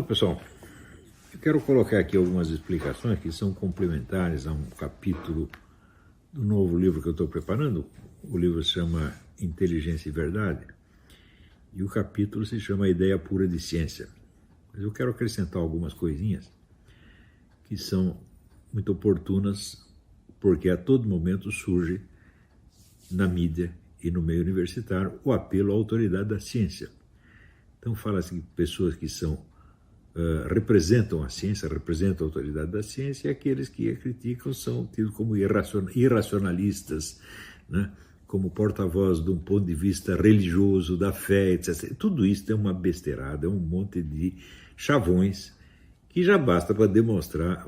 pessoal, eu quero colocar aqui algumas explicações que são complementares a um capítulo do novo livro que eu estou preparando. O livro se chama Inteligência e Verdade e o capítulo se chama Ideia Pura de Ciência. Mas eu quero acrescentar algumas coisinhas que são muito oportunas, porque a todo momento surge na mídia e no meio universitário o apelo à autoridade da ciência. Então fala-se de pessoas que representam a ciência, representam a autoridade da ciência, e aqueles que a criticam são tidos como irracionalistas, né? Como porta-voz de um ponto de vista religioso, da fé, etc. Tudo isso é uma besteirada, é um monte de chavões que já basta para demonstrar,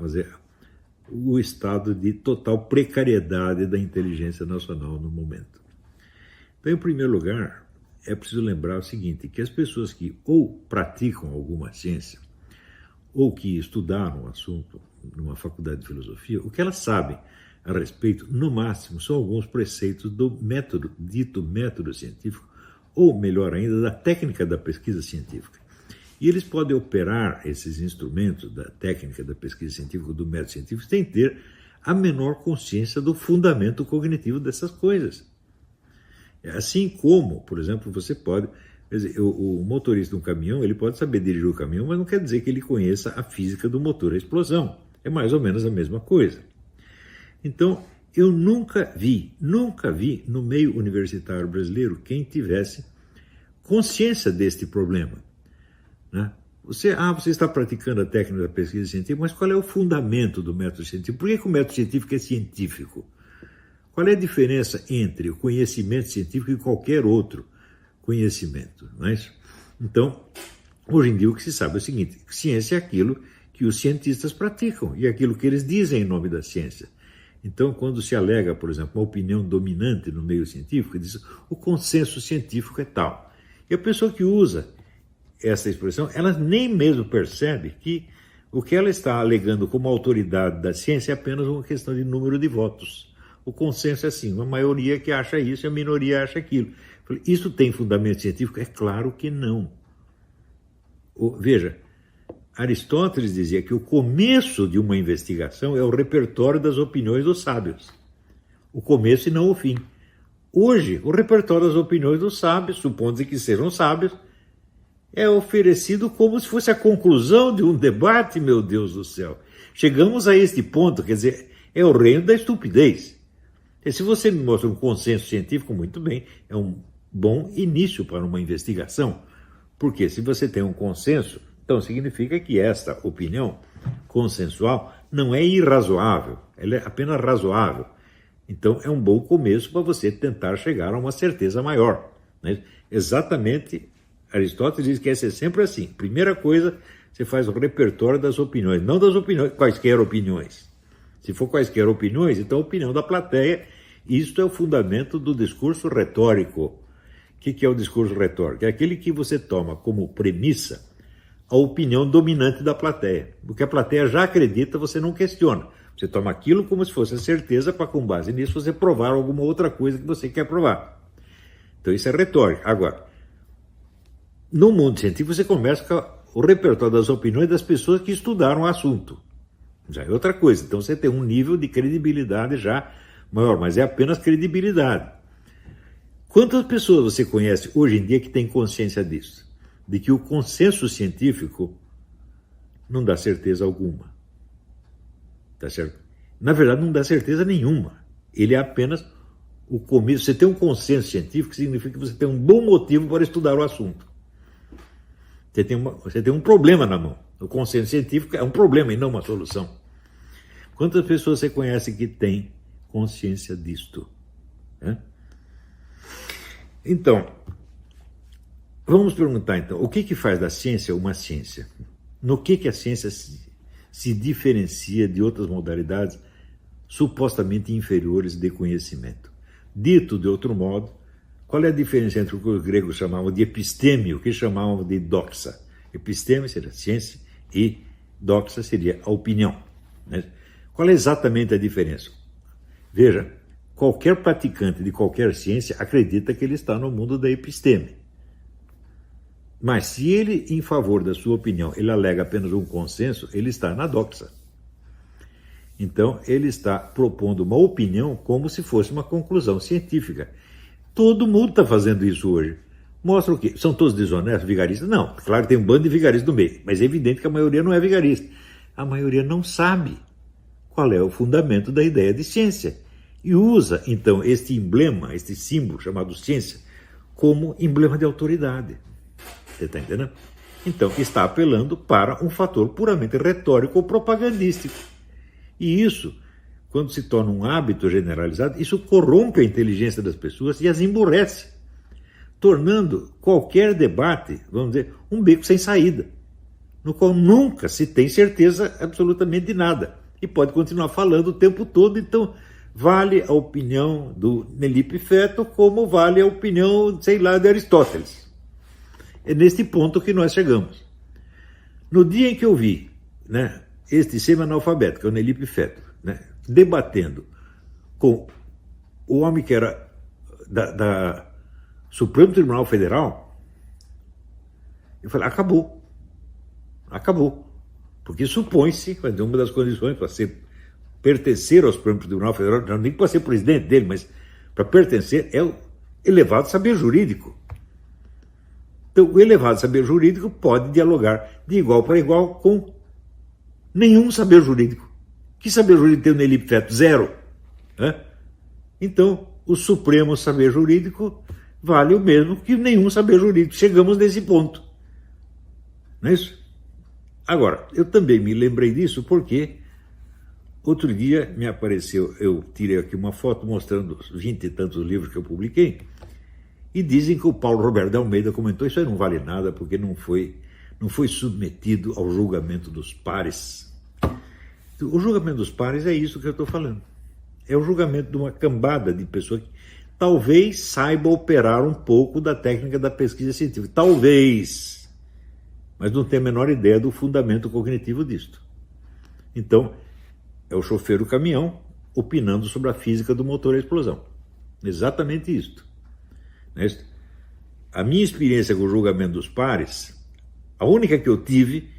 o estado de total precariedade da inteligência nacional no momento. Então, em primeiro lugar, é preciso lembrar o seguinte, que as pessoas que ou praticam alguma ciência, ou que estudaram o assunto numa faculdade de filosofia, o que elas sabem a respeito, no máximo, são alguns preceitos do método, dito método científico, ou melhor ainda, da técnica da pesquisa científica. E eles podem operar esses instrumentos da técnica da pesquisa científica, do método científico, sem ter a menor consciência do fundamento cognitivo dessas coisas. Assim como, por exemplo, você pode... Quer dizer, o motorista de um caminhão, ele pode saber dirigir o caminhão, mas não quer dizer que ele conheça a física do motor, a explosão. É mais ou menos a mesma coisa. Então, eu nunca vi no meio universitário brasileiro quem tivesse consciência deste problema, né? Você está praticando a técnica da pesquisa científica, mas qual é o fundamento do método científico? Por que o método científico é científico? Qual é a diferença entre o conhecimento científico e qualquer outro conhecimento? Não é isso? Então, hoje em dia o que se sabe é o seguinte, ciência é aquilo que os cientistas praticam e aquilo que eles dizem em nome da ciência. Então, quando se alega, por exemplo, uma opinião dominante no meio científico, diz o consenso científico é tal. E a pessoa que usa essa expressão, ela nem mesmo percebe que o que ela está alegando como autoridade da ciência é apenas uma questão de número de votos. O consenso é assim, uma maioria que acha isso e a minoria acha aquilo. Isso tem fundamento científico? É claro que não. Veja, Aristóteles dizia que o começo de uma investigação é o repertório das opiniões dos sábios. O começo e não o fim. Hoje, o repertório das opiniões dos sábios, supondo que sejam sábios, é oferecido como se fosse a conclusão de um debate, meu Deus do céu. Chegamos a este ponto, quer dizer, é o reino da estupidez. E se você me mostra um consenso científico, muito bem, é um bom início para uma investigação. Porque se você tem um consenso, então significa que esta opinião consensual não é irrazoável, ela é apenas razoável. Então é um bom começo para você tentar chegar a uma certeza maior, né? Exatamente, Aristóteles diz que essa é sempre assim. Primeira coisa, você faz o repertório das opiniões, não das opiniões, quaisquer opiniões. Se for quaisquer opiniões, então a opinião da plateia, isto é o fundamento do discurso retórico. O que é o discurso retórico? É aquele que você toma como premissa a opinião dominante da plateia. O que a plateia já acredita, você não questiona. Você toma aquilo como se fosse a certeza para, com base nisso, você provar alguma outra coisa que você quer provar. Então isso é retórica. Agora, no mundo científico, você começa com o repertório das opiniões das pessoas que estudaram o assunto. Já é outra coisa. Então você tem um nível de credibilidade já maior, mas é apenas credibilidade. Quantas pessoas você conhece hoje em dia que têm consciência disso? De que o consenso científico não dá certeza alguma. Tá certo? Na verdade, não dá certeza nenhuma. Ele é apenas o começo. Você tem um consenso científico, significa que você tem um bom motivo para estudar o assunto. Você tem um problema na mão. O consenso científico é um problema e não uma solução. Quantas pessoas você conhece que têm consciência disto? Então, vamos perguntar então, o que faz da ciência uma ciência? No que a ciência se diferencia de outras modalidades supostamente inferiores de conhecimento? Dito de outro modo, qual é a diferença entre o que os gregos chamavam de episteme e o que chamavam de doxa? Episteme seria ciência e doxa seria a opinião, né? Qual é exatamente a diferença? Veja, qualquer praticante de qualquer ciência acredita que ele está no mundo da episteme. Mas se ele, em favor da sua opinião, ele alega apenas um consenso, ele está na doxa. Então, ele está propondo uma opinião como se fosse uma conclusão científica. Todo mundo está fazendo isso hoje. Mostra o quê? São todos desonestos, vigaristas? Não, claro que tem um bando de vigaristas no meio, mas é evidente que a maioria não é vigarista. A maioria não sabe qual é o fundamento da ideia de ciência. E usa, então, este emblema, este símbolo chamado ciência, como emblema de autoridade. Você está entendendo? Então, está apelando para um fator puramente retórico ou propagandístico. E isso, quando se torna um hábito generalizado, isso corrompe a inteligência das pessoas e as emburrece, tornando qualquer debate, vamos dizer, um beco sem saída, no qual nunca se tem certeza absolutamente de nada. E pode continuar falando o tempo todo, então vale a opinião do Nelipe Feto como vale a opinião, sei lá, de Aristóteles. É neste ponto que nós chegamos. No dia em que eu vi, né, este semi-analfabeto, que é o Nelipe Feto, né, debatendo com o homem que era da Supremo Tribunal Federal, eu falei, acabou. Acabou. Porque supõe-se, uma das condições para pertencer ao Supremo Tribunal Federal, não nem para ser presidente dele, mas para pertencer, é o elevado saber jurídico. Então, o elevado saber jurídico pode dialogar de igual para igual com nenhum saber jurídico. Que saber jurídico tem o Nelipe Feto? Zero. Né? Então, o supremo saber jurídico vale o mesmo que nenhum saber jurídico. Chegamos nesse ponto. Não é isso? Agora, eu também me lembrei disso porque outro dia me apareceu, eu tirei aqui uma foto mostrando os 20 e tantos livros que eu publiquei, e dizem que o Paulo Roberto de Almeida comentou, isso aí não vale nada porque não foi submetido ao julgamento dos pares. O julgamento dos pares é isso que eu estou falando. É o julgamento de uma cambada de pessoas que talvez saiba operar um pouco da técnica da pesquisa científica. Talvez. Mas não tem a menor ideia do fundamento cognitivo disto. Então, é o chofer do caminhão opinando sobre a física do motor e a explosão. Exatamente isto. A minha experiência com o julgamento dos pares, a única que eu tive,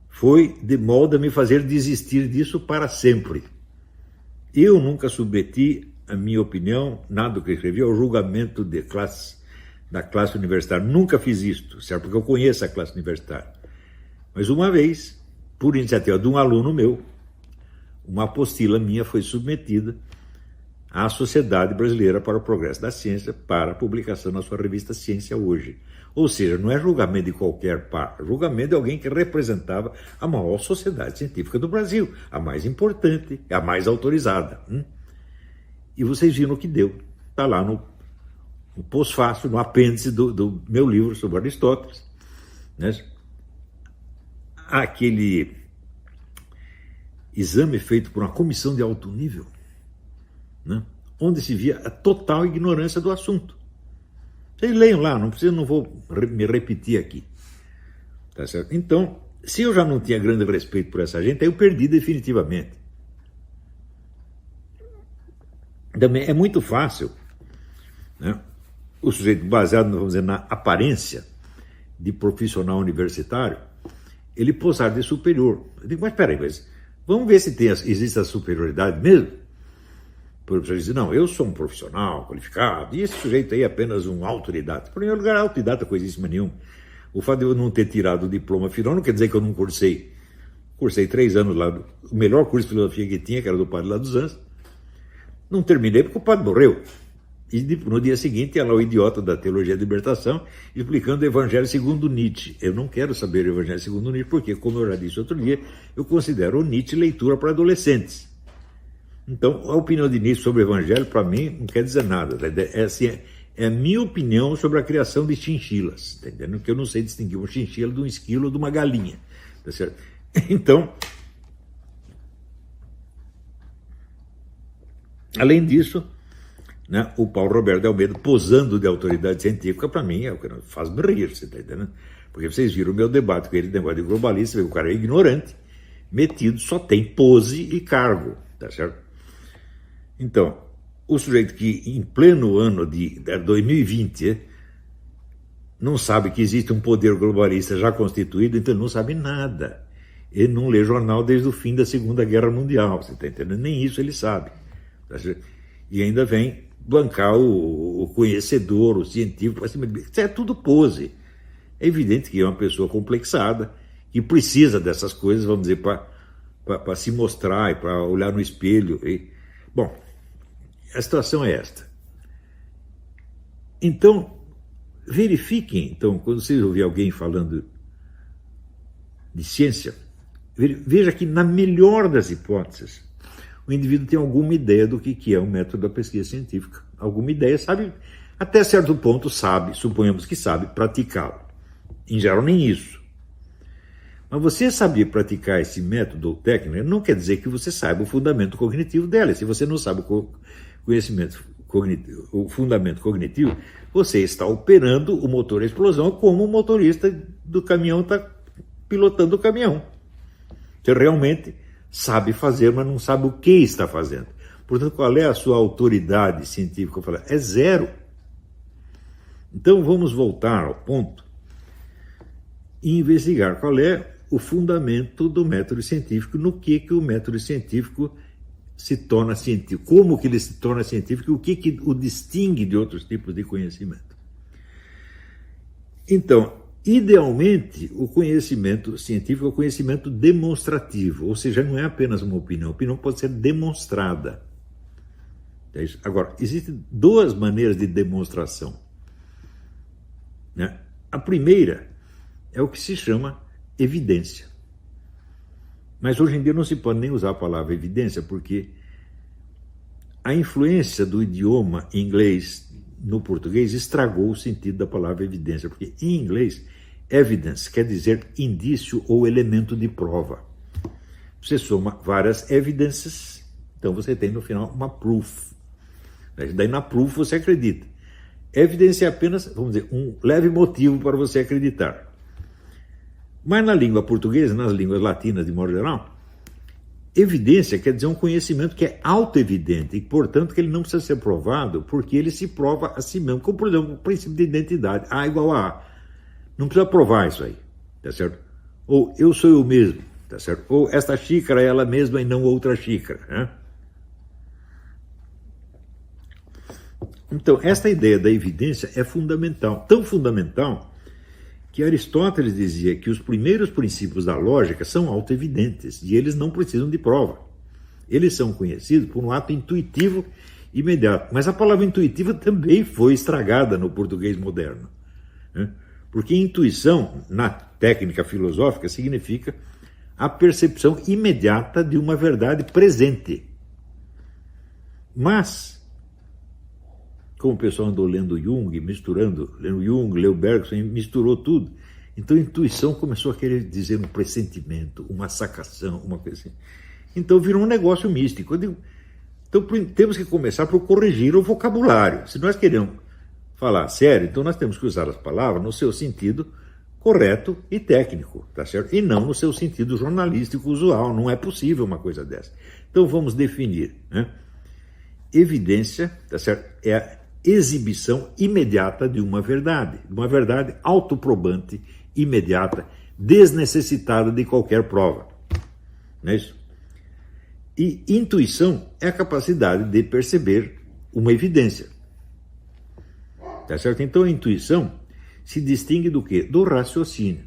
foi de modo a me fazer desistir disso para sempre. Eu nunca submeti a minha opinião, nada do que eu escrevi, ao julgamento da classe universitária. Nunca fiz isto, certo? Porque eu conheço a classe universitária. Mas uma vez, por iniciativa de um aluno meu, uma apostila minha foi submetida à Sociedade Brasileira para o Progresso da Ciência para publicação na sua revista Ciência Hoje. Ou seja, não é julgamento de qualquer par, julgamento de alguém que representava a maior sociedade científica do Brasil, a mais importante, a mais autorizada. E vocês viram o que deu. Está lá no pós-fácil, no apêndice do meu livro sobre Aristóteles. Né? Aquele exame feito por uma comissão de alto nível, né? Onde se via a total ignorância do assunto. Vocês leiam lá, não vou me repetir aqui. Tá certo? Então, se eu já não tinha grande respeito por essa gente, aí eu perdi definitivamente. Também é muito fácil, né, o sujeito baseado, vamos dizer, na aparência de profissional universitário, ele posar de superior. Eu digo, mas peraí, vamos ver se existe a superioridade mesmo? O professor diz, não, eu sou um profissional qualificado, e esse sujeito aí é apenas um autodidata. Em primeiro lugar, autodidata coisíssima nenhuma. O fato de eu não ter tirado o diploma final não quer dizer que eu não cursei. Cursei 3 anos lá, o melhor curso de filosofia que tinha, que era do padre lá dos Anjos. Não terminei porque o padre morreu. E no dia seguinte, ela, o idiota da teologia da libertação, explicando o Evangelho segundo Nietzsche. Eu não quero saber o Evangelho segundo Nietzsche, porque, como eu já disse outro dia, eu considero o Nietzsche leitura para adolescentes. Então, a opinião de Nietzsche sobre o Evangelho, para mim, não quer dizer nada. É a minha opinião sobre a criação de chinchilas, tá entendendo? Porque eu não sei distinguir uma chinchila de um esquilo ou de uma galinha. Tá certo? Então, além disso, né, o Paulo Roberto de Almeida posando de autoridade científica, para mim, é o que faz me rir, você está entendendo? Porque vocês viram o meu debate com ele, negócio de globalista, o cara é ignorante, metido, só tem pose e cargo, tá certo? Então, o sujeito que em pleno ano de 2020 não sabe que existe um poder globalista já constituído, então ele não sabe nada. Ele não lê jornal desde o fim da Segunda Guerra Mundial, você está entendendo? Nem isso ele sabe. E ainda vem bancar o conhecedor, o científico, isso é tudo pose. É evidente que é uma pessoa complexada, que precisa dessas coisas, vamos dizer, para se mostrar e para olhar no espelho. Bom, a situação é esta. Então, verifiquem, então, quando vocês ouvirem alguém falando de ciência, veja que, na melhor das hipóteses, o indivíduo tem alguma ideia do que é o método da pesquisa científica. Alguma ideia, sabe, até certo ponto sabe, suponhamos que sabe, praticá-lo. Em geral, nem isso. Mas você saber praticar esse método ou técnica não quer dizer que você saiba o fundamento cognitivo dela. Se você não sabe o fundamento cognitivo, você está operando o motor à explosão como o motorista do caminhão está pilotando o caminhão. Você realmente sabe fazer, mas não sabe o que está fazendo. Portanto, qual é a sua autoridade científica? É zero. Então, vamos voltar ao ponto e investigar qual é o fundamento do método científico, no que o método científico se torna científico, como que ele se torna científico, o que o distingue de outros tipos de conhecimento. Então, idealmente, o conhecimento científico é o conhecimento demonstrativo, ou seja, não é apenas uma opinião, a opinião pode ser demonstrada. Agora, existem duas maneiras de demonstração, né? A primeira é o que se chama evidência. Mas hoje em dia não se pode nem usar a palavra evidência, porque a influência do idioma inglês no português estragou o sentido da palavra evidência, porque em inglês, evidence quer dizer indício ou elemento de prova. Você soma várias evidences, então você tem no final uma proof. Daí na proof você acredita. Evidência é apenas, vamos dizer, um leve motivo para você acreditar. Mas na língua portuguesa, nas línguas latinas de modo geral, evidência quer dizer um conhecimento que é autoevidente e, portanto, que ele não precisa ser provado porque ele se prova a si mesmo. Como, por exemplo, o princípio de identidade. A igual a A. Não precisa provar isso aí, tá certo? Ou eu sou eu mesmo, tá certo? Ou esta xícara é ela mesma e não outra xícara, né? Então, esta ideia da evidência é fundamental. Tão fundamental que Aristóteles dizia que os primeiros princípios da lógica são autoevidentes e eles não precisam de prova. Eles são conhecidos por um ato intuitivo imediato. Mas a palavra intuitiva também foi estragada no português moderno, né? Porque intuição, na técnica filosófica, significa a percepção imediata de uma verdade presente. Mas, como o pessoal andou lendo Jung, lendo Jung, leu Bergson, misturou tudo. Então a intuição começou a querer dizer um pressentimento, uma sacação, uma coisa assim. Então virou um negócio místico. Eu digo, então temos que começar por corrigir o vocabulário. Se nós queremos falar sério, então nós temos que usar as palavras no seu sentido correto e técnico, tá certo? E não no seu sentido jornalístico usual. Não é possível uma coisa dessa. Então vamos definir, né? Evidência, tá certo? É a exibição imediata de uma verdade autoprobante, imediata, desnecessitada de qualquer prova. Não é isso? E intuição é a capacidade de perceber uma evidência. Tá certo? Então a intuição se distingue do quê? Do raciocínio.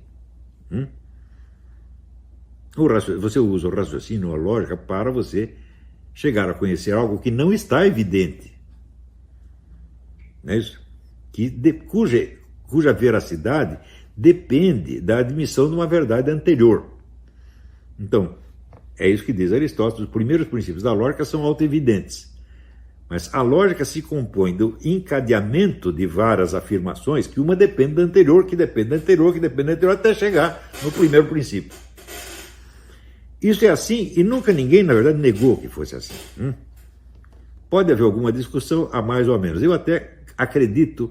Você usa o raciocínio, a lógica, para você chegar a conhecer algo que não está evidente. Não é isso? Cuja veracidade depende da admissão de uma verdade anterior. Então, é isso que diz Aristóteles, os primeiros princípios da lógica são autoevidentes. Mas a lógica se compõe do encadeamento de várias afirmações, que uma depende da anterior, que depende da anterior, que depende da anterior, até chegar no primeiro princípio. Isso é assim, e nunca ninguém, na verdade, negou que fosse assim. Pode haver alguma discussão, a mais ou a menos. Eu até acredito,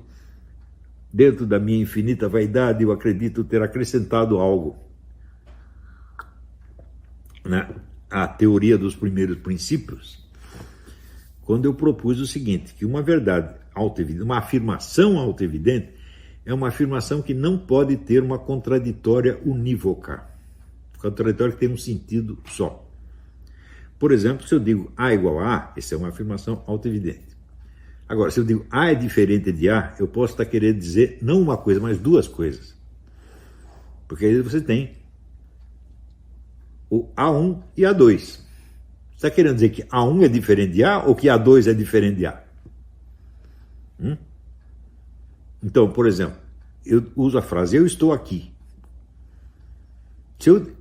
dentro da minha infinita vaidade, eu acredito ter acrescentado algo à teoria dos primeiros princípios, quando eu propus o seguinte, que uma verdade autoevidente, uma afirmação autoevidente, é uma afirmação que não pode ter uma contraditória unívoca. Contraditória que tem um sentido só. Por exemplo, se eu digo A igual a A, essa é uma afirmação autoevidente. Agora, se eu digo A é diferente de A, eu posso estar querendo dizer não uma coisa, mas duas coisas. Porque aí você tem o A1 e A2. Você está querendo dizer que A1 é diferente de A ou que A2 é diferente de A? Então, por exemplo, eu uso a frase eu estou aqui. Se eu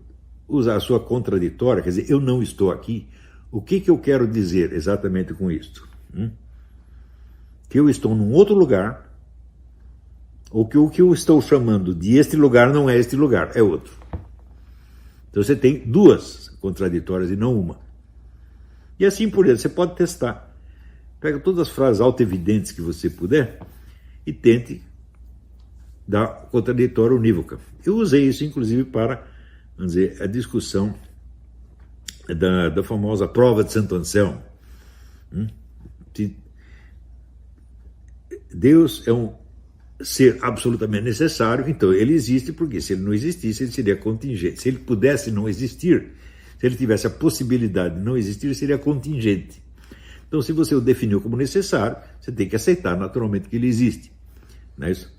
usar a sua contraditória, quer dizer, eu não estou aqui, o que eu quero dizer exatamente com isto? Que eu estou num outro lugar, ou que o que eu estou chamando de este lugar não é este lugar, é outro. Então você tem duas contraditórias e não uma. E assim por diante, você pode testar. Pega todas as frases autoevidentes que você puder e tente dar contraditória unívoca. Eu usei isso, inclusive, para, vamos dizer, a discussão da famosa prova de Santo Anselmo. Deus é um ser absolutamente necessário, então ele existe, porque se ele não existisse, ele seria contingente. Se ele pudesse não existir, se ele tivesse a possibilidade de não existir, seria contingente. Então, se você o definiu como necessário, você tem que aceitar naturalmente que ele existe. Não é isso?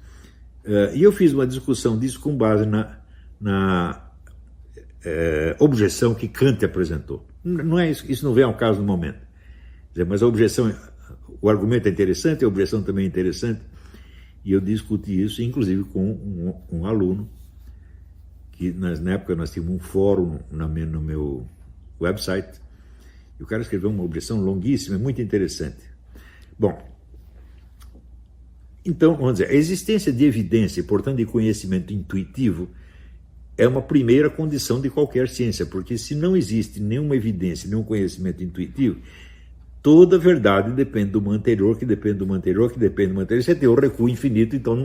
E eu fiz uma discussão disso com base na objeção que Kant apresentou. Não é isso não vem ao caso no momento. Mas a objeção, o argumento é interessante, a objeção também é interessante, e eu discuti isso, inclusive, com um aluno, que na época nós tínhamos um fórum no meu website, e o cara escreveu uma objeção longuíssima, muito interessante. Bom, então, vamos dizer, a existência de evidência, portanto, de conhecimento intuitivo, é uma primeira condição de qualquer ciência, porque se não existe nenhuma evidência, nenhum conhecimento intuitivo, toda verdade depende do anterior, que depende do anterior, que depende do anterior. Você tem o recuo infinito, então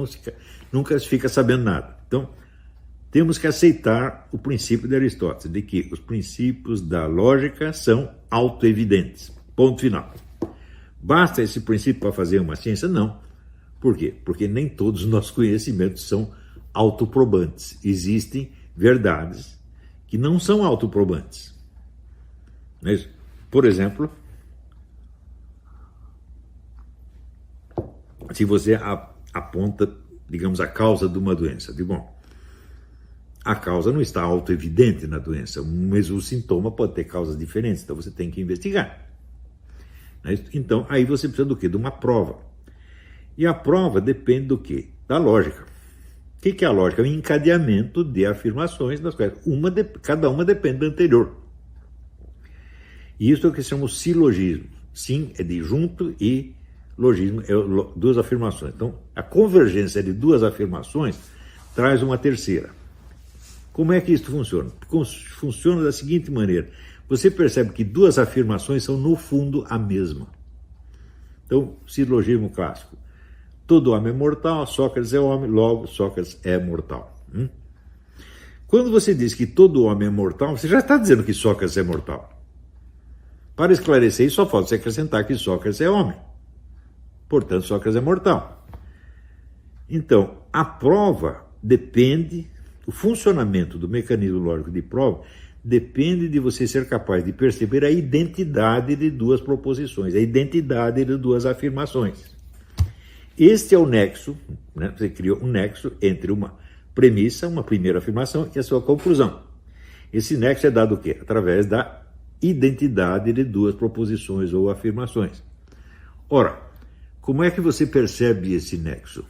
nunca se fica sabendo nada. Então, temos que aceitar o princípio de Aristóteles, de que os princípios da lógica são autoevidentes. Ponto final. Basta esse princípio para fazer uma ciência? Não. Por quê? Porque nem todos os nossos conhecimentos são autoprobantes. Existem verdades que não são autoprobantes. Não é isso? Por exemplo, se você aponta, digamos, a causa de uma doença, a causa não está autoevidente na doença, o mesmo sintoma pode ter causas diferentes, então você tem que investigar. Então, aí você precisa do quê? De uma prova. E a prova depende do quê? Da lógica. O que é a lógica? É um encadeamento de afirmações, das quais cada uma depende da anterior. E isso é o que se chama o silogismo. Sim é de junto e logismo é duas afirmações. Então, a convergência de duas afirmações traz uma terceira. Como é que isso funciona? Funciona da seguinte maneira. Você percebe que duas afirmações são, no fundo, a mesma. Então, silogismo clássico. Todo homem é mortal, Sócrates é homem, logo Sócrates é mortal. Quando você diz que todo homem é mortal, você já está dizendo que Sócrates é mortal. Para esclarecer isso, só falta você acrescentar que Sócrates é homem. Portanto, Sócrates é mortal. Então, a prova depende, o funcionamento do mecanismo lógico de prova depende de você ser capaz de perceber a identidade de duas proposições, a identidade de duas afirmações. Este é o nexo, né? Você criou um nexo entre uma premissa, uma primeira afirmação e a sua conclusão. Esse nexo é dado o quê? Através da identidade de duas proposições ou afirmações. Ora, como é que você percebe esse nexo?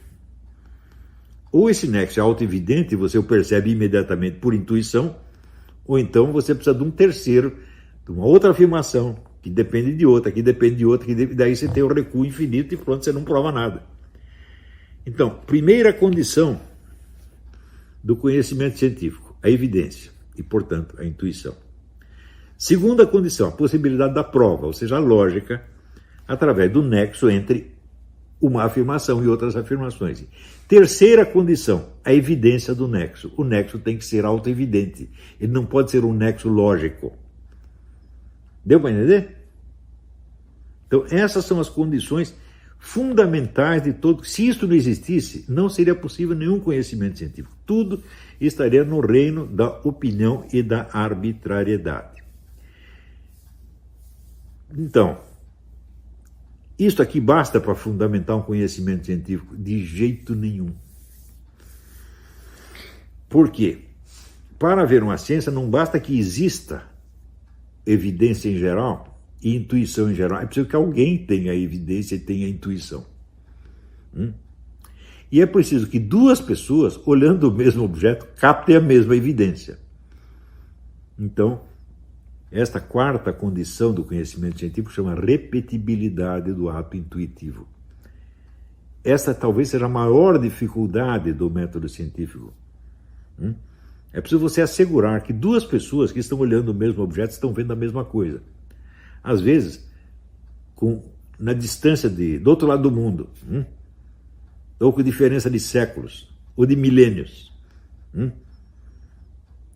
Ou esse nexo é autoevidente e você o percebe imediatamente por intuição, ou então você precisa de um terceiro, de uma outra afirmação, que depende de outra, que depende de outra, daí você tem o recuo infinito e pronto, você não prova nada. Então, primeira condição do conhecimento científico, a evidência e, portanto, a intuição. Segunda condição, a possibilidade da prova, ou seja, a lógica, através do nexo entre uma afirmação e outras afirmações. Terceira condição, a evidência do nexo. O nexo tem que ser autoevidente. Ele não pode ser um nexo lógico. Deu para entender? Então, essas são as condições fundamentais de todo. Se isso não existisse, não seria possível nenhum conhecimento científico. Tudo estaria no reino da opinião e da arbitrariedade. Então, isso aqui basta para fundamentar um conhecimento científico? De jeito nenhum. Por quê? Para haver uma ciência, não basta que exista evidência em geral e intuição em geral. É preciso que alguém tenha evidência e tenha intuição. E é preciso que duas pessoas, olhando o mesmo objeto, captem a mesma evidência. Então, esta quarta condição do conhecimento científico chama repetibilidade do ato intuitivo. Esta talvez seja a maior dificuldade do método científico. É preciso você assegurar que duas pessoas que estão olhando o mesmo objeto estão vendo a mesma coisa. Às vezes, na distância do outro lado do mundo, ou com diferença de séculos, ou de milênios.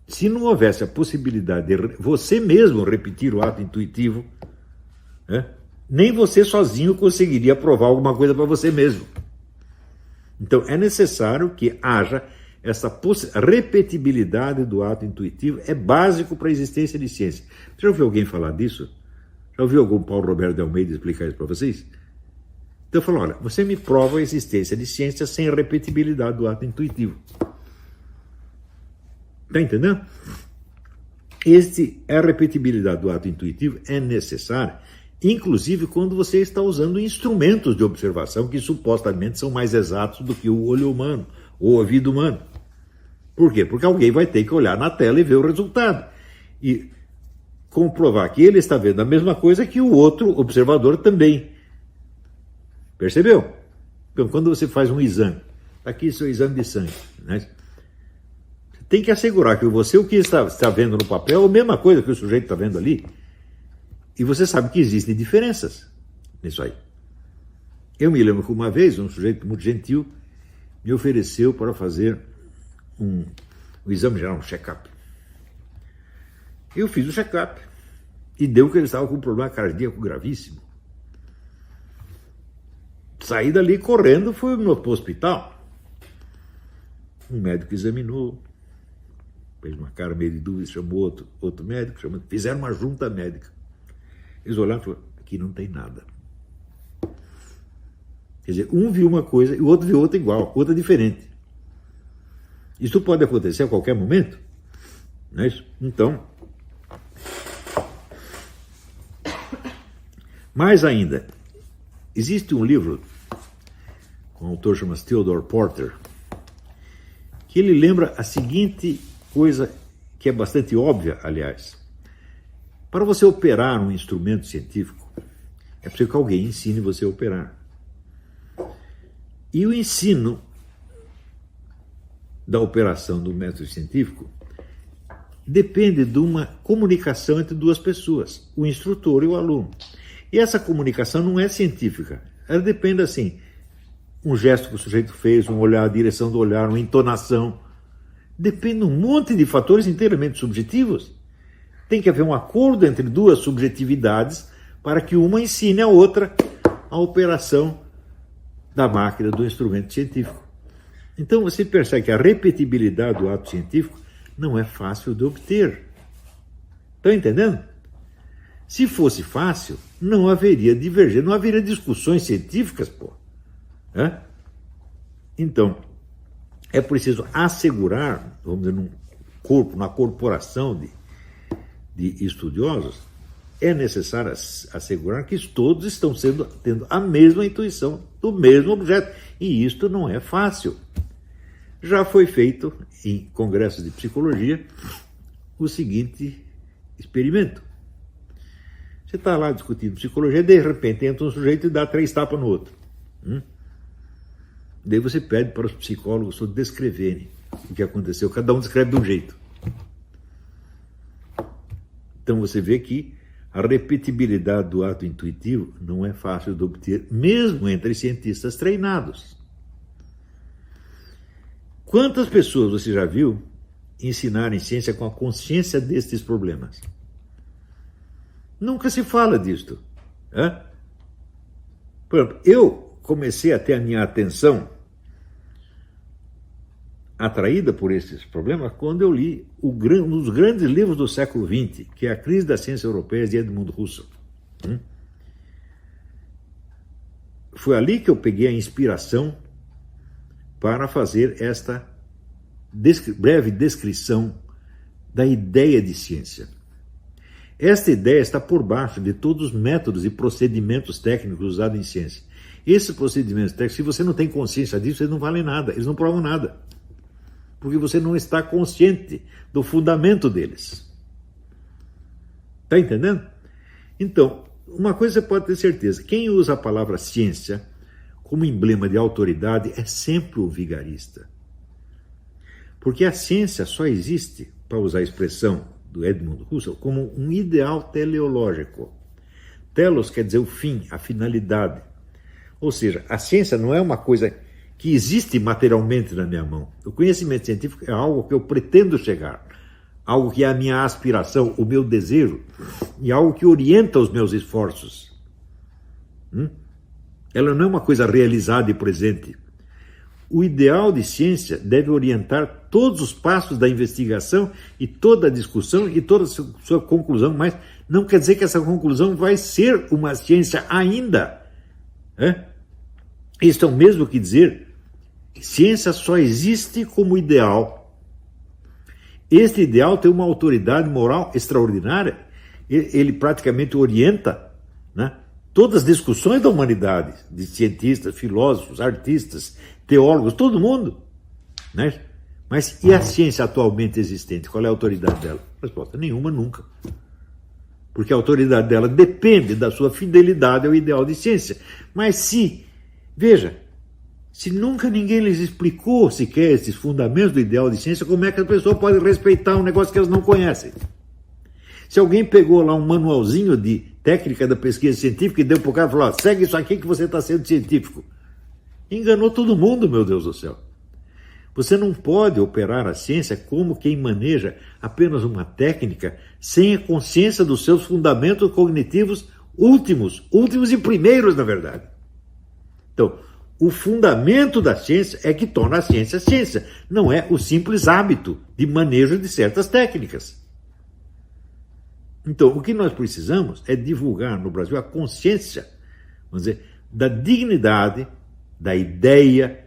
Se não houvesse a possibilidade de você mesmo repetir o ato intuitivo, nem você sozinho conseguiria provar alguma coisa para você mesmo. Então, é necessário que haja essa repetibilidade do ato intuitivo, é básico para a existência de ciência. Você já ouviu alguém falar disso? Já ouviu algum Paulo Roberto de Almeida explicar isso para vocês? Então eu falo, olha, você me prova a existência de ciência sem a repetibilidade do ato intuitivo. Está entendendo? A repetibilidade do ato intuitivo é necessária, inclusive quando você está usando instrumentos de observação que supostamente são mais exatos do que o olho humano, ou o ouvido humano. Por quê? Porque alguém vai ter que olhar na tela e ver o resultado. E comprovar que ele está vendo a mesma coisa que o outro observador também. Percebeu? Então, quando você faz um exame, aqui seu exame de sangue, né? Tem que assegurar que você, o que está vendo no papel, é a mesma coisa que o sujeito está vendo ali. E você sabe que existem diferenças nisso aí. Eu me lembro que uma vez um sujeito muito gentil me ofereceu para fazer um exame geral, um check-up. Eu fiz o check-up e deu que ele estava com um problema cardíaco gravíssimo. Saí dali correndo, fui pro hospital. Um médico examinou, fez uma cara meio de dúvida, chamou outro médico, fizeram uma junta médica. Eles olharam e falaram, aqui não tem nada. Quer dizer, um viu uma coisa e o outro viu outra igual, outra diferente. Isso pode acontecer a qualquer momento, não é isso? Então, mais ainda, existe um livro, um autor chamado Theodore Porter, que ele lembra a seguinte coisa, que é bastante óbvia, aliás. Para você operar um instrumento científico, é preciso que alguém ensine você a operar. E o ensino da operação do método científico depende de uma comunicação entre duas pessoas, o instrutor e o aluno. E essa comunicação não é científica, ela depende assim, um gesto que o sujeito fez, um olhar, a direção do olhar, uma entonação, depende de um monte de fatores inteiramente subjetivos. Tem que haver um acordo entre duas subjetividades para que uma ensine a outra a operação da máquina, do instrumento científico. Então você percebe que a repetibilidade do ato científico não é fácil de obter. Estão entendendo? Se fosse fácil, não haveria divergência, não haveria discussões científicas, pô. Então, é preciso assegurar, vamos dizer, num corpo, na corporação de estudiosos, é necessário assegurar que todos estão tendo a mesma intuição do mesmo objeto. E isto não é fácil. Já foi feito em congressos de psicologia o seguinte experimento. Você está lá discutindo psicologia, de repente entra um sujeito e dá 3 tapas no outro. Daí você pede para os psicólogos descreverem o que aconteceu. Cada um descreve de um jeito. Então você vê que a repetibilidade do ato intuitivo não é fácil de obter, mesmo entre cientistas treinados. Quantas pessoas você já viu ensinarem ciência com a consciência destes problemas? Nunca se fala disto. Por exemplo, eu comecei a ter a minha atenção atraída por esses problemas quando eu li um dos grandes livros do século XX, que é A Crise das Ciências Europeias, de Edmund Husserl. Foi ali que eu peguei a inspiração para fazer esta breve descrição da ideia de ciência. Esta ideia está por baixo de todos os métodos e procedimentos técnicos usados em ciência. Esses procedimentos técnicos, se você não tem consciência disso, eles não valem nada, eles não provam nada. Porque você não está consciente do fundamento deles. Está entendendo? Então, uma coisa você pode ter certeza, quem usa a palavra ciência como emblema de autoridade é sempre o vigarista. Porque a ciência só existe, para usar a expressão do Edmund Husserl, como um ideal teleológico. Telos quer dizer o fim, a finalidade. Ou seja, a ciência não é uma coisa que existe materialmente na minha mão. O conhecimento científico é algo que eu pretendo chegar, algo que é a minha aspiração, o meu desejo, e algo que orienta os meus esforços. Ela não é uma coisa realizada e presente. O ideal de ciência deve orientar todos os passos da investigação e toda a discussão e toda a sua conclusão, mas não quer dizer que essa conclusão vai ser uma ciência ainda. Isso é o mesmo que dizer que ciência só existe como ideal. Este ideal tem uma autoridade moral extraordinária. Ele praticamente orienta, né, todas as discussões da humanidade, de cientistas, filósofos, artistas, teólogos, todo mundo. Né? Mas e a ciência atualmente existente? Qual é a autoridade dela? Resposta: nenhuma, nunca. Porque a autoridade dela depende da sua fidelidade ao ideal de ciência. Mas veja, se nunca ninguém lhes explicou sequer esses fundamentos do ideal de ciência, como é que a pessoa pode respeitar um negócio que elas não conhecem? Se alguém pegou lá um manualzinho de técnica da pesquisa científica e deu para o cara e falou: segue isso aqui que você está sendo científico. Enganou todo mundo, meu Deus do céu. Você não pode operar a ciência como quem maneja apenas uma técnica sem a consciência dos seus fundamentos cognitivos últimos e primeiros, na verdade. Então, o fundamento da ciência é que torna a ciência ciência, não é o simples hábito de manejo de certas técnicas. Então, o que nós precisamos é divulgar no Brasil a consciência, vamos dizer, da dignidade da ideia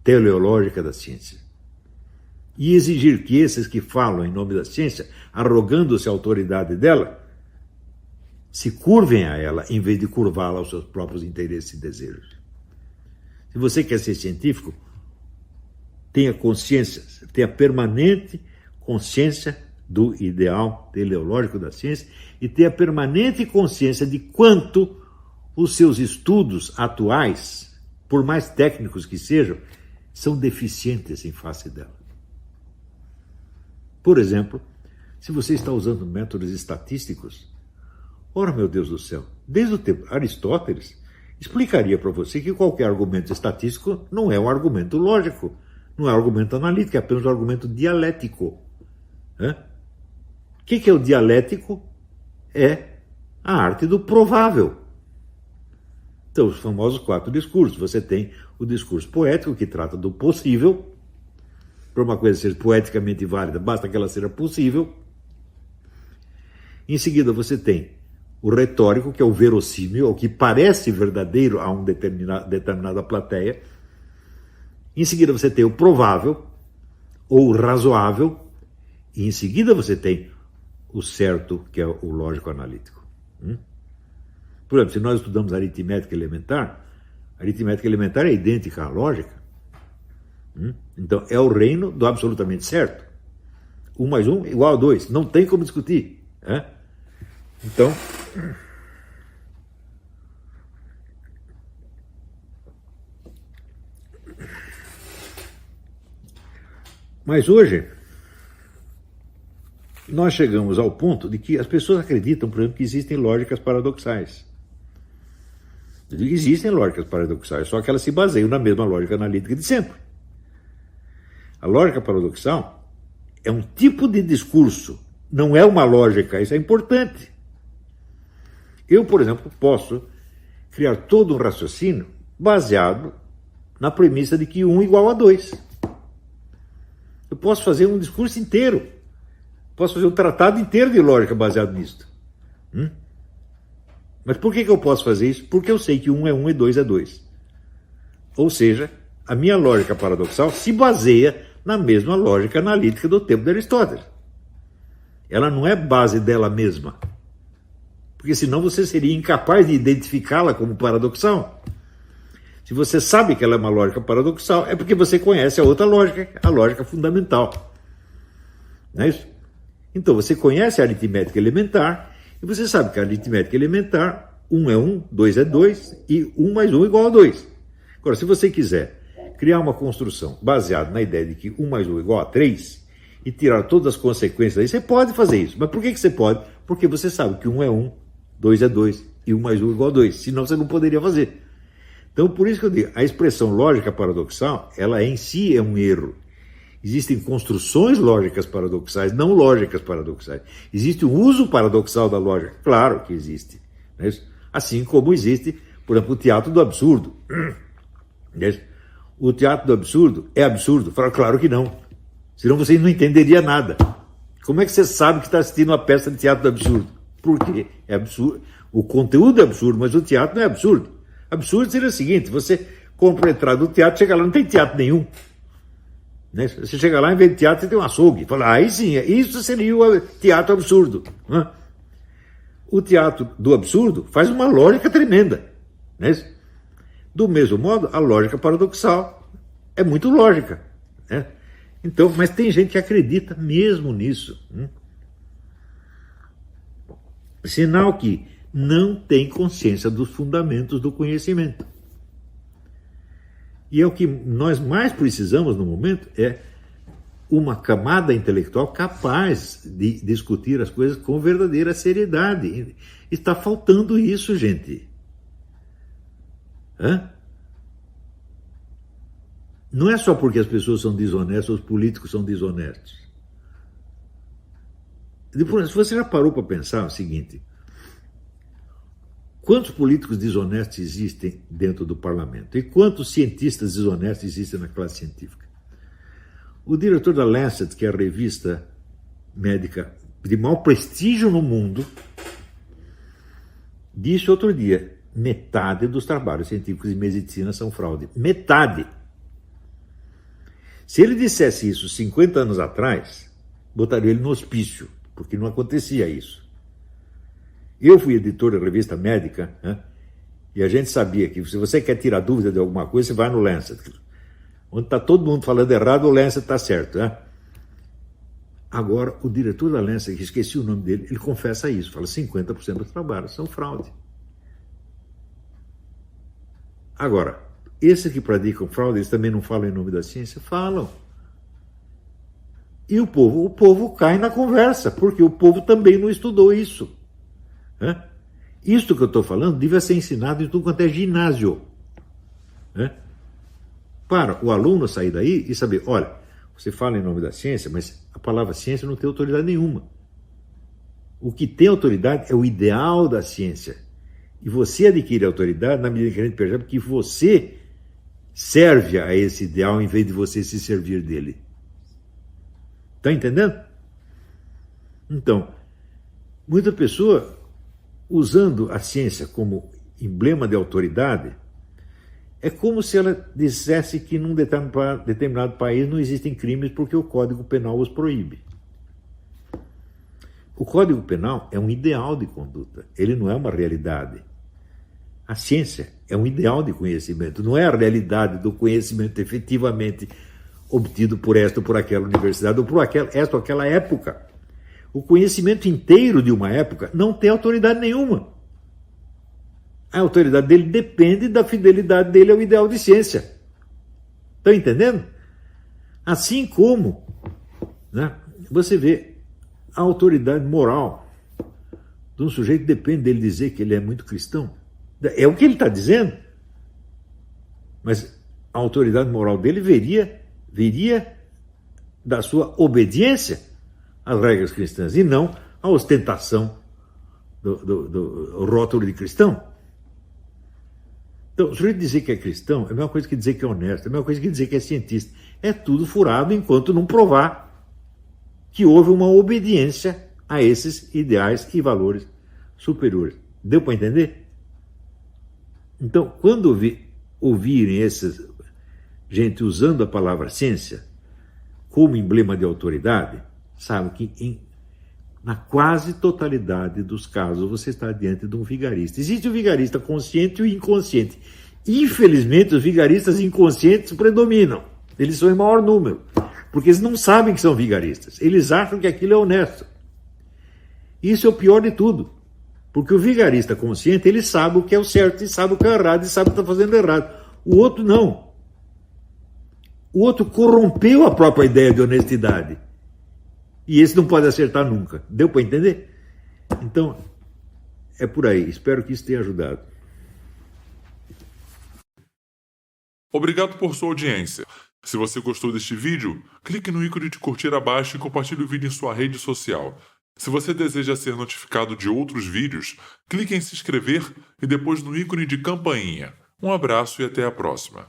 teleológica da ciência. E exigir que esses que falam em nome da ciência, arrogando-se a autoridade dela, se curvem a ela, em vez de curvá-la aos seus próprios interesses e desejos. Se você quer ser científico, tenha consciência, tenha permanente consciência do ideal teleológico da ciência e tenha permanente consciência de quanto os seus estudos atuais, por mais técnicos que sejam, são deficientes em face dela. Por exemplo, se você está usando métodos estatísticos, ora, meu Deus do céu, desde o tempo de Aristóteles, explicaria para você que qualquer argumento estatístico não é um argumento lógico, não é um argumento analítico, é apenas um argumento dialético. O que é o dialético? É a arte do provável. Então, os famosos 4 discursos. Você tem o discurso poético, que trata do possível. Para uma coisa ser poeticamente válida, basta que ela seja possível. Em seguida, você tem o retórico, que é o verossímil, o que parece verdadeiro a uma determinada plateia. Em seguida, você tem o provável, ou o razoável. E em seguida, você tem o certo, que é o lógico-analítico. Por exemplo, se nós estudamos aritmética elementar é idêntica à lógica. Então, é o reino do absolutamente certo. 1 mais 1 igual a 2. Não tem como discutir. Então, mas hoje, nós chegamos ao ponto de que as pessoas acreditam, por exemplo, que existem lógicas paradoxais. Existem lógicas paradoxais, só que elas se baseiam na mesma lógica analítica de sempre. A lógica paradoxal é um tipo de discurso, não é uma lógica, isso é importante. Eu, por exemplo, posso criar todo um raciocínio baseado na premissa de que 1 igual a 2. Eu posso fazer um discurso inteiro, posso fazer um tratado inteiro de lógica baseado nisso. Mas por que eu posso fazer isso? Porque eu sei que 1 é 1 e 2 é 2. Ou seja, a minha lógica paradoxal se baseia na mesma lógica analítica do tempo de Aristóteles. Ela não é base dela mesma. Porque senão você seria incapaz de identificá-la como paradoxal. Se você sabe que ela é uma lógica paradoxal, é porque você conhece a outra lógica, a lógica fundamental. Não é isso? Então você conhece a aritmética elementar e você sabe que a aritmética elementar, 1 é 1, 2 é 2 e 1 mais 1 igual a 2. Agora, se você quiser criar uma construção baseada na ideia de que 1 mais 1 é igual a 3 e tirar todas as consequências daí, você pode fazer isso. Mas por que você pode? Porque você sabe que 1 é 1, 2 é 2 e 1 mais 1 é igual a 2. Senão você não poderia fazer. Então, por isso que eu digo, a expressão lógica paradoxal, ela em si é um erro. Existem construções lógicas paradoxais, não lógicas paradoxais. Existe o uso paradoxal da lógica? Claro que existe. Não é isso? Assim como existe, por exemplo, o teatro do absurdo. Não é isso? O teatro do absurdo é absurdo? Fala, claro que não. Senão você não entenderia nada. Como é que você sabe que está assistindo uma peça de teatro do absurdo? Porque é absurdo. O conteúdo é absurdo, mas o teatro não é absurdo. Absurdo seria o seguinte, você compra a entrada do teatro, chega lá, não tem teatro nenhum. Né? Você chega lá, em vez de teatro, você tem um açougue. Fala, aí sim, isso seria o teatro absurdo. Né? O teatro do absurdo faz uma lógica tremenda. Né? Do mesmo modo, a lógica paradoxal é muito lógica. Né? Então, mas tem gente que acredita mesmo nisso. Sinal que não tem consciência dos fundamentos do conhecimento. E é o que nós mais precisamos no momento, é uma camada intelectual capaz de discutir as coisas com verdadeira seriedade. Está faltando isso, gente. Não é só porque as pessoas são desonestas, os políticos são desonestos. Depois, se você já parou para pensar o seguinte, quantos políticos desonestos existem dentro do parlamento? E quantos cientistas desonestos existem na classe científica? O diretor da Lancet, que é a revista médica de maior prestígio no mundo, disse outro dia, metade dos trabalhos científicos de medicina são fraude. Metade! Se ele dissesse isso 50 anos atrás, botaria ele no hospício, porque não acontecia isso. Eu fui editor da revista médica, e a gente sabia que se você quer tirar dúvida de alguma coisa, você vai no Lancet. Onde está todo mundo falando errado, o Lancet está certo. Agora, o diretor da Lancet, que esqueci o nome dele, ele confessa isso, fala 50% dos trabalhos são fraude. Agora, esses que praticam fraude, eles também não falam em nome da ciência? Falam. E o povo cai na conversa, porque o povo também não estudou isso. Isto que eu estou falando devia ser ensinado em tudo quanto é ginásio. Para o aluno sair daí e saber, olha, você fala em nome da ciência, mas a palavra ciência não tem autoridade nenhuma. O que tem autoridade é o ideal da ciência. E você adquire autoridade na medida que a gente percebe que você serve a esse ideal em vez de você se servir dele. Está entendendo? Então, muita pessoa, usando a ciência como emblema de autoridade, é como se ela dissesse que num determinado país não existem crimes porque o Código Penal os proíbe. O Código Penal é um ideal de conduta, ele não é uma realidade. A ciência é um ideal de conhecimento, não é a realidade do conhecimento efetivamente obtido por esta ou por aquela universidade, ou por esta ou aquela época. O conhecimento inteiro de uma época não tem autoridade nenhuma. A autoridade dele depende da fidelidade dele ao ideal de ciência. Estão entendendo? Assim como, né, você vê a autoridade moral de um sujeito, depende dele dizer que ele é muito cristão. É o que ele está dizendo. Mas a autoridade moral dele viria da sua obediência às regras cristãs e não a ostentação do rótulo de cristão. Então, o sujeito dizer que é cristão é a mesma coisa que dizer que é honesto, é a mesma coisa que dizer que é cientista. É tudo furado enquanto não provar que houve uma obediência a esses ideais e valores superiores. Deu para entender? Então, quando ouvirem essa gente usando a palavra ciência como emblema de autoridade, sabe que na quase totalidade dos casos você está diante de um vigarista. Existe o vigarista consciente e o inconsciente. Infelizmente, os vigaristas inconscientes predominam. Eles são em maior número, porque eles não sabem que são vigaristas. Eles acham que aquilo é honesto. Isso é o pior de tudo, porque o vigarista consciente, ele sabe o que é o certo, e sabe o que é o errado, e sabe o que está fazendo errado. O outro não. O outro corrompeu a própria ideia de honestidade. E esse não pode acertar nunca. Deu para entender? Então, é por aí. Espero que isso tenha ajudado. Obrigado por sua audiência. Se você gostou deste vídeo, clique no ícone de curtir abaixo e compartilhe o vídeo em sua rede social. Se você deseja ser notificado de outros vídeos, clique em se inscrever e depois no ícone de campainha. Um abraço e até a próxima.